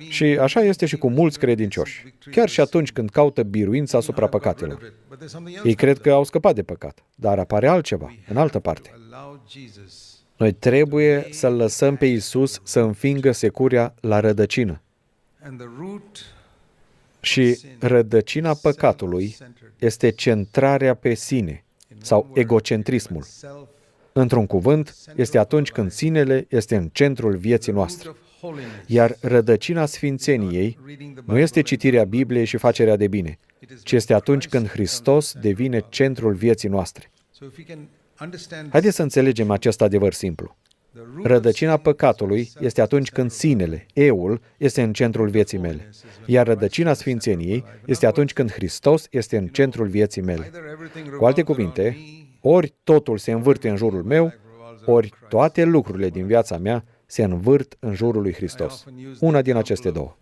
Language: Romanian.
Și așa este și cu mulți credincioși, chiar și atunci când caută biruința asupra păcatelor. Ei cred că au scăpat de păcat, dar apare altceva, în altă parte. Noi trebuie să-L lăsăm pe Iisus să înfingă securia la rădăcină. Și rădăcina păcatului este centrarea pe sine sau egocentrismul. Într-un cuvânt, este atunci când sinele este în centrul vieții noastre. Iar rădăcina sfințeniei nu este citirea Bibliei și facerea de bine, ci este atunci când Hristos devine centrul vieții noastre. Haideți să înțelegem acest adevăr simplu. Rădăcina păcatului este atunci când sinele, eul, este în centrul vieții mele, iar rădăcina sfințeniei este atunci când Hristos este în centrul vieții mele. Cu alte cuvinte, ori totul se învârte în jurul meu, ori toate lucrurile din viața mea se învârt în jurul lui Hristos. Una din aceste două.